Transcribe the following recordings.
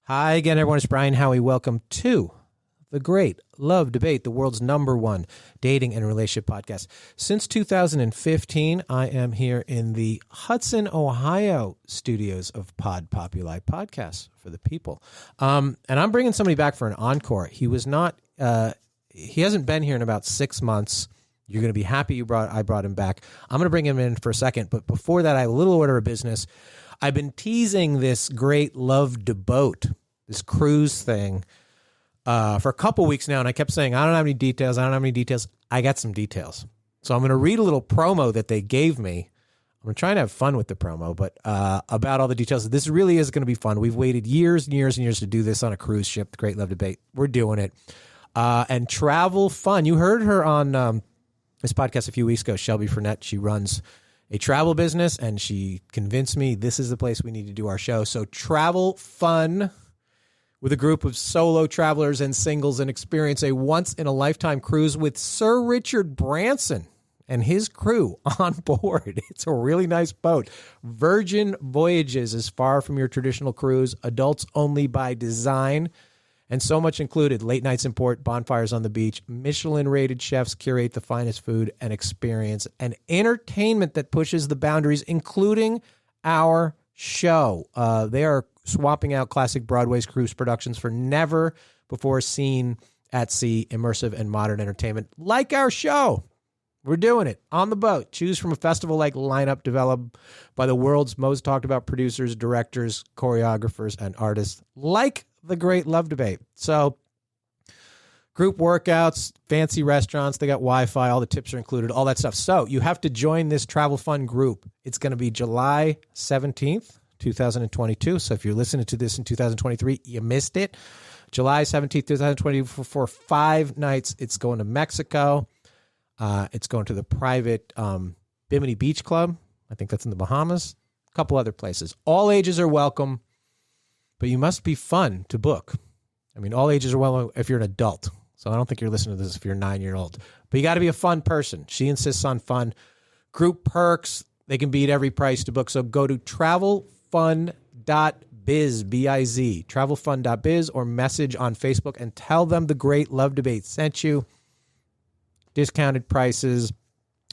Hi again, everyone. It's Brian Howie. Welcome to the Great Love Debate, the world's #1 dating and relationship podcast. Since 2015, I am here in the Hudson, Ohio studios of Pod Populi Podcasts for the people. And I'm bringing somebody back for an encore. He hasn't been here in about 6 months. You're going to be happy I brought him back. I'm going to bring him in for a second. But before that, I have a little order of business. I've been teasing this Great Love Debate, this cruise thing, for a couple weeks now, and I kept saying, I don't have any details. I got some details. So I'm going to read a little promo that they gave me. I'm going to try and have fun with the promo, but about all the details. This really is going to be fun. We've waited years and years and years to do this on a cruise ship, the Great Love Debate. We're doing it. And Travel Fun. You heard her on this podcast a few weeks ago, Shelby Furnett. She runs a travel business, and she convinced me this is the place we need to do our show. So Travel Fun, with a group of solo travelers and singles, and experience a once-in-a-lifetime cruise with Sir Richard Branson and his crew on board. It's a really nice boat. Virgin Voyages is far from your traditional cruise, adults only by design, and so much included. Late nights in port, bonfires on the beach, Michelin-rated chefs curate the finest food and experience, and entertainment that pushes the boundaries, including our show. They are swapping out classic Broadway's cruise productions for never-before-seen at-sea immersive and modern entertainment like our show. We're doing it on the boat. Choose from a festival-like lineup developed by the world's most talked-about producers, directors, choreographers, and artists, like the Great Love Debate. So group workouts, fancy restaurants, they got Wi-Fi, all the tips are included, all that stuff. So you have to join this Travel Fun group. It's going to be July 17th, 2022. So if you're listening to this in 2023, you missed it. July 17th, 2022 for 5 nights. It's going to Mexico. It's going to the private Bimini Beach Club. I think that's in the Bahamas. A couple other places. All ages are welcome. But you must be fun to book. I mean, all ages are welcome if you're an adult. So I don't think you're listening to this if you're a 9-year-old. But you got to be a fun person. She insists on fun. Group perks, they can beat every price to book. So go to travelfun.biz, B-I-Z, travelfun.biz, or message on Facebook and tell them the Great Love Debate sent you. Discounted prices,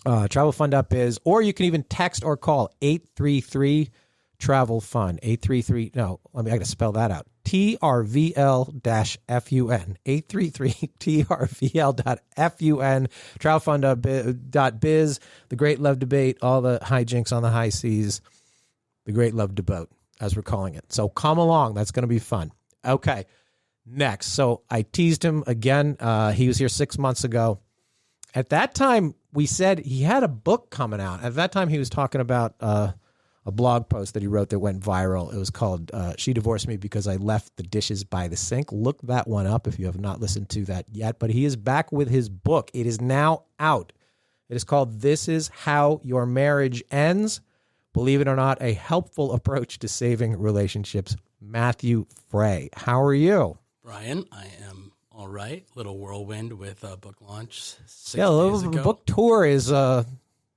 travelfun.biz, or you can even text or call 833 Travel Fun, 833. No, I got to spell that out. TRVL-FUN, 833 TRVL.FUN, travelfun.biz, the Great Love Debate, all the hijinks on the high seas, the Great Love Debate, as we're calling it. So come along. That's going to be fun. Okay. Next. So I teased him again. He was here 6 months ago. At that time, we said he had a book coming out. At that time, he was talking about a blog post that he wrote that went viral. It was called She Divorced Me Because I Left the Dishes by the Sink. Look that one up if you have not listened to that yet. But he is back with his book. It is now out. It is called This Is How Your Marriage Ends. Believe it or not, a helpful approach to saving relationships. Matthew Fray. How are you? Brian, I am all right. Little whirlwind with a book launch 6 days ago. Book tour is...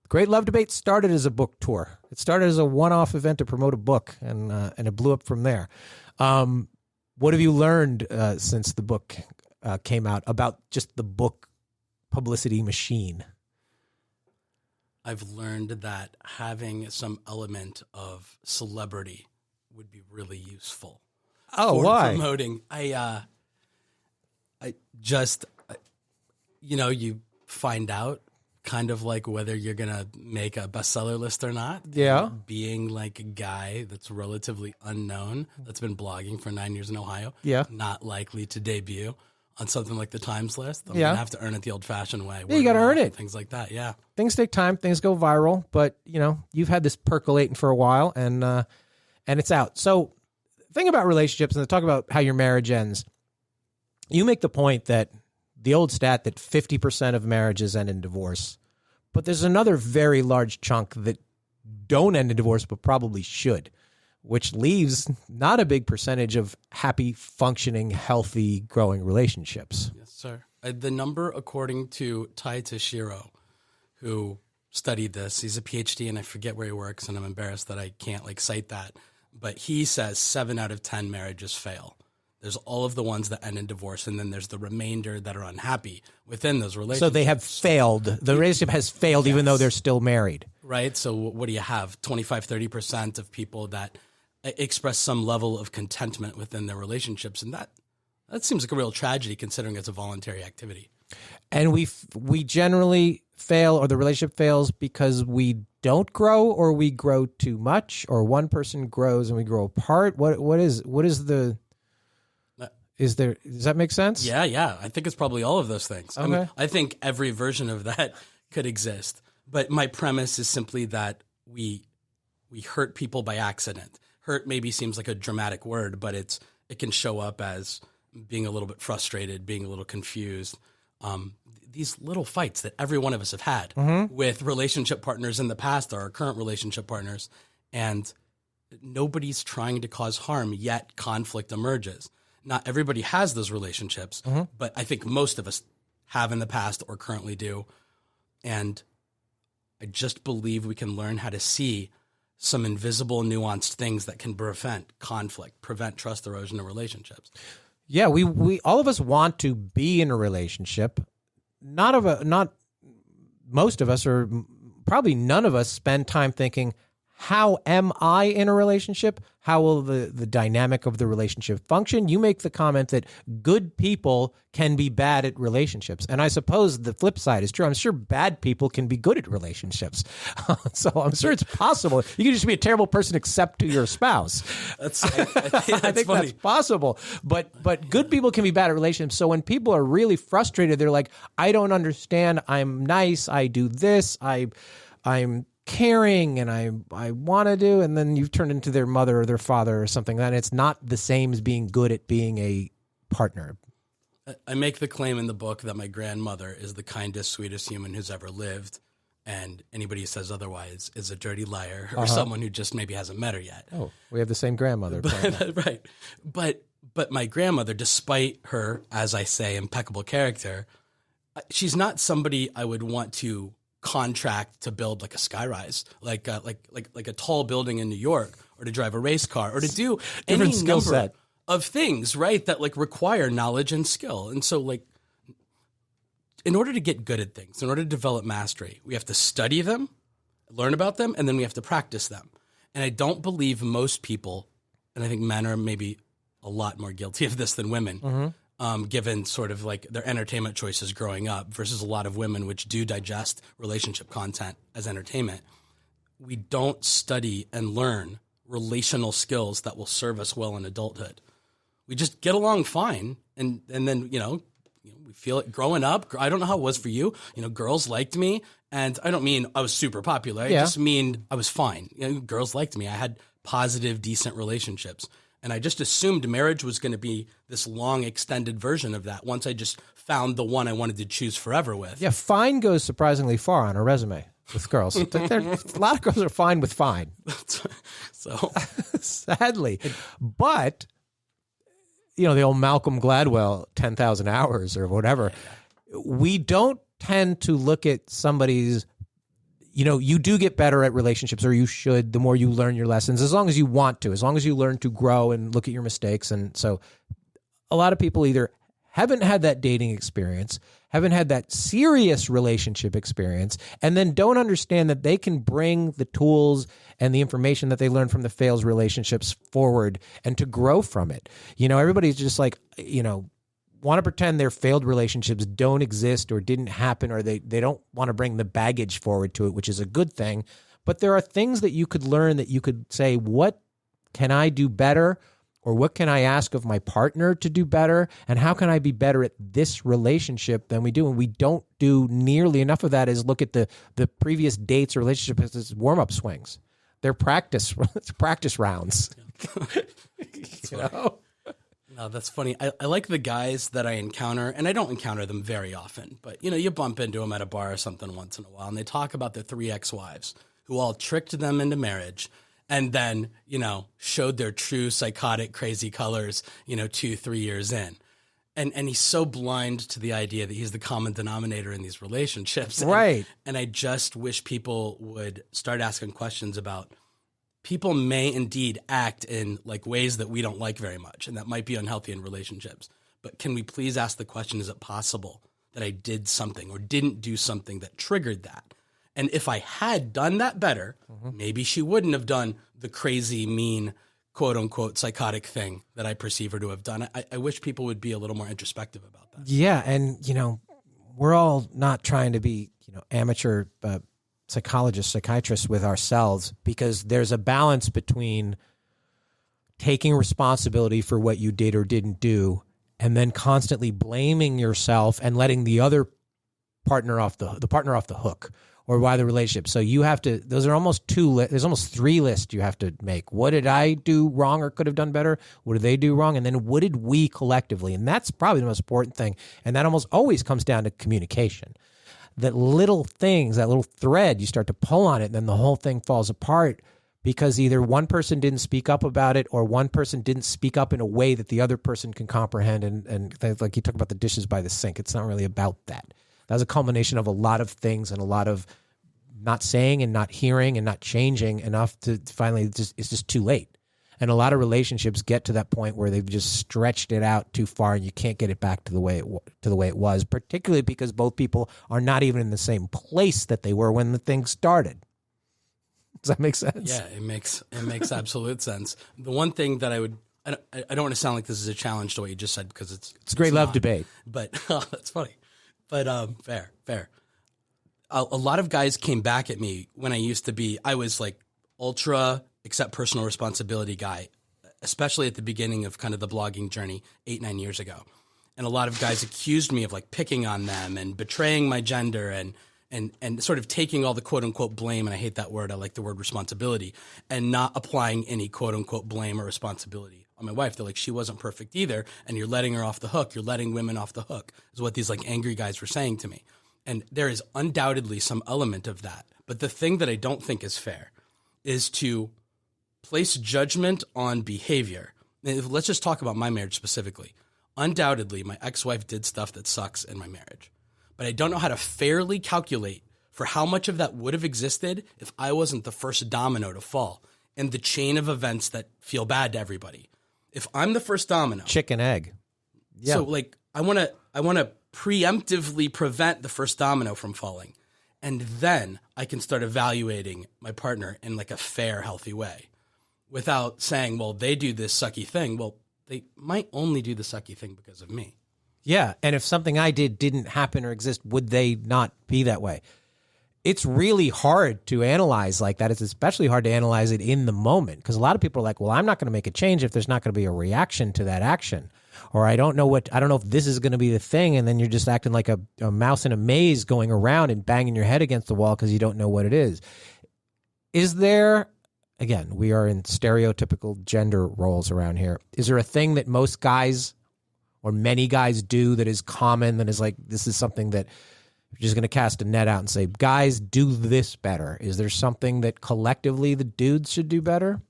Great Love Debate started as a book tour. It started as a one-off event to promote a book, and it blew up from there. What have you learned since the book came out about just the book publicity machine? I've learned that having some element of celebrity would be really useful. Oh, why? Promoting. You find out kind of like whether you're going to make a bestseller list or not. Yeah. Being like a guy that's relatively unknown, that's been blogging for 9 years in Ohio. Yeah. Not likely to debut on something like the Times list. I'm going to have to earn it the old-fashioned way. Yeah, you got to earn it. Things like that, yeah. Things take time. Things go viral. But, you've had this percolating for a while, and it's out. So the thing about relationships, and talk about how your marriage ends, you make the point that the old stat that 50% of marriages end in divorce. But there's another very large chunk that don't end in divorce, but probably should, which leaves not a big percentage of happy, functioning, healthy, growing relationships. Yes, sir. The number, according to Tai Tashiro, who studied this, he's a PhD, and I forget where he works, and I'm embarrassed that I can't cite that. But he says 7 out of 10 marriages fail. There's all of the ones that end in divorce, and then there's the remainder that are unhappy within those relationships. So they have failed. The relationship has failed, even though they're still married. Right. So what do you have? 25, 30% of people that express some level of contentment within their relationships. And that seems like a real tragedy considering it's a voluntary activity. And we generally fail, or the relationship fails, because we don't grow, or we grow too much, or one person grows and we grow apart. What is the... Does that make sense? Yeah. I think it's probably all of those things. Okay. I think every version of that could exist. But my premise is simply that we hurt people by accident. Hurt maybe seems like a dramatic word, but it can show up as being a little bit frustrated, being a little confused. These little fights that every one of us have had with relationship partners in the past, or our current relationship partners, and nobody's trying to cause harm, yet conflict emerges. Not everybody has those relationships, but I think most of us have in the past or currently do. And I just believe we can learn how to see some invisible, nuanced things that can prevent conflict, prevent trust erosion in relationships. Yeah, we all of us want to be in a relationship. Not most of us, or probably none of us, spend time thinking, how am I in a relationship? How will the dynamic of the relationship function? You make the comment that good people can be bad at relationships. And I suppose the flip side is true. I'm sure bad people can be good at relationships. So I'm sure it's possible. You can just be a terrible person except to your spouse. I think that's possible. But good people can be bad at relationships. So when people are really frustrated, they're like, I don't understand. I'm nice. I do this. I'm caring, and I want to do, and then you've turned into their mother or their father or something. And it's not the same as being good at being a partner. I make the claim in the book that my grandmother is the kindest, sweetest human who's ever lived, and anybody who says otherwise is a dirty liar or someone who just maybe hasn't met her yet. Oh, we have the same grandmother. Right. But my grandmother, despite her, as I say, impeccable character, she's not somebody I would want to contract to build like a skyrise, like a tall building in New York, or to drive a race car, or to do any skill number set of things, right, that like require knowledge and skill. And so, like, in order to get good at things, in order to develop mastery, we have to study them, learn about them, and then we have to practice them. And I don't believe most people, and I think men are maybe a lot more guilty of this than women, given sort of like their entertainment choices growing up versus a lot of women which do digest relationship content as entertainment. We don't study and learn relational skills that will serve us well in adulthood. We just get along fine. And then, we feel it growing up. I don't know how it was for you. Girls liked me. And I don't mean I was super popular. I just mean I was fine. Girls liked me. I had positive, decent relationships. And I just assumed marriage was going to be this long, extended version of that once I just found the one I wanted to choose forever with. Yeah, fine goes surprisingly far on a resume with girls. A lot of girls are fine with fine. So sadly. But, the old Malcolm Gladwell 10,000 hours or whatever, we don't tend to look at somebody's, you do get better at relationships, or you should, the more you learn your lessons, as long as you want to, as long as you learn to grow and look at your mistakes. And so a lot of people either haven't had that dating experience, haven't had that serious relationship experience, and then don't understand that they can bring the tools and the information that they learned from the failed relationships forward and to grow from it. Everybody's just like, want to pretend their failed relationships don't exist or didn't happen, or they don't want to bring the baggage forward to it, which is a good thing. But there are things that you could learn, that you could say, what can I do better? Or what can I ask of my partner to do better? And how can I be better at this relationship than we do? And we don't do nearly enough of that. Is look at the previous dates or relationships as warm-up swings. They're practice rounds. No, that's funny. I like the guys that I encounter, and I don't encounter them very often, but you bump into them at a bar or something once in a while, and they talk about their 3 ex-wives who all tricked them into marriage, and then, showed their true psychotic, crazy colors, 2-3 years in. And he's so blind to the idea that he's the common denominator in these relationships. Right. And I just wish people would start asking questions about people may indeed act in like ways that we don't like very much, and that might be unhealthy in relationships. But can we please ask the question, is it possible that I did something or didn't do something that triggered that? And if I had done that better, maybe she wouldn't have done the crazy, mean, quote unquote, psychotic thing that I perceive her to have done. I wish people would be a little more introspective about that. Yeah. And, we're all not trying to be, amateur psychologists, psychiatrists with ourselves, because there's a balance between taking responsibility for what you did or didn't do and then constantly blaming yourself and letting the other partner off the hook or why the relationship. So you have to, those are almost there's almost three lists you have to make. What did I do wrong or could have done better? What did they do wrong? And then what did we collectively? And that's probably the most important thing. And that almost always comes down to communication. That little things, that little thread, you start to pull on it, and then the whole thing falls apart because either one person didn't speak up about it or one person didn't speak up in a way that the other person can comprehend. And like you talk about the dishes by the sink, it's not really about that. That was a culmination of a lot of things and a lot of not saying and not hearing and not changing enough to finally it's just too late. And a lot of relationships get to that point where they've just stretched it out too far, and you can't get it back to the way it was. Particularly because both people are not even in the same place that they were when the thing started. Does that make sense? Yeah, it makes absolute sense. The one thing that I don't want to sound like this is a challenge to what you just said, because it's a great love debate. But that's funny. But fair. A lot of guys came back at me when I was like ultra accept personal responsibility guy, especially at the beginning of kind of the blogging journey 8-9 years ago. And a lot of guys accused me of like picking on them and betraying my gender and sort of taking all the quote unquote blame. And I hate that word. I like the word responsibility, and not applying any quote unquote blame or responsibility on my wife. They're like, she wasn't perfect either. And you're letting her off the hook. You're letting women off the hook is what these like angry guys were saying to me. And there is undoubtedly some element of that. But the thing that I don't think is fair is to place judgment on behavior. Let's just talk about my marriage specifically. Undoubtedly, my ex-wife did stuff that sucks in my marriage. But I don't know how to fairly calculate for how much of that would have existed if I wasn't the first domino to fall in the chain of events that feel bad to everybody. If I'm the first domino. Chicken egg. Yeah. So like I want to preemptively prevent the first domino from falling. And then I can start evaluating my partner in like a fair, healthy way without saying, well, they do this sucky thing. Well, they might only do the sucky thing because of me. Yeah. And if something I did didn't happen or exist, would they not be that way? It's really hard to analyze like that. It's especially hard to analyze it in the moment, because a lot of people are like, well, I'm not going to make a change if there's not going to be a reaction to that action. Or I don't know if this is going to be the thing. And then you're just acting like a mouse in a maze going around and banging your head against the wall because you don't know what it is. Is there, again, we are in stereotypical gender roles around here. Is there a thing that most guys or many guys do that is common, that is like, this is something that you're just going to cast a net out and say, guys, do this better? Is there something that collectively the dudes should do better?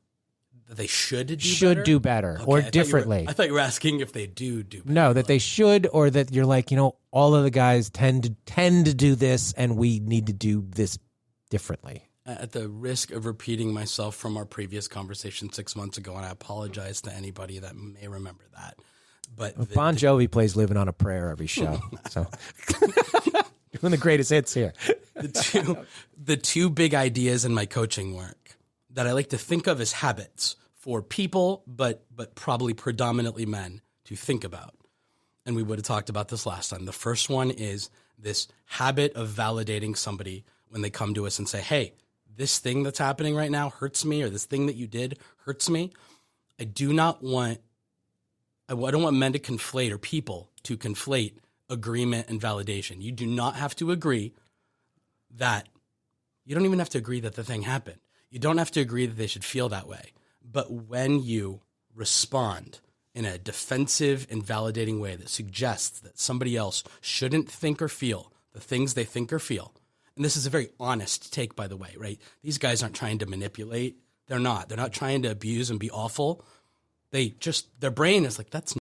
They should do better, okay, or differently. I thought you were asking if they do better. No, that they should, or that you're like, all of the guys tend to do this, and we need to do this differently. At the risk of repeating myself from our previous conversation 6 months ago, and I apologize to anybody that may remember that. But Bon Jovi plays "Living on a Prayer" every show, so doing the greatest hits here. The two big ideas in my coaching work that I like to think of as habits for people, but probably predominantly men, to think about. And we would have talked about this last time. The first one is this habit of validating somebody when they come to us and say, hey, this thing that's happening right now hurts me, or this thing that you did hurts me. I don't want men to conflate, or people to conflate, agreement and validation. You do not have to agree that, you don't even have to agree that the thing happened. You don't have to agree that they should feel that way. But when you respond in a defensive and validating way that suggests that somebody else shouldn't think or feel the things they think or feel, and this is a very honest take, by the way, right? These guys aren't trying to manipulate. They're not. They're not trying to abuse and be awful. Their brain is like, that's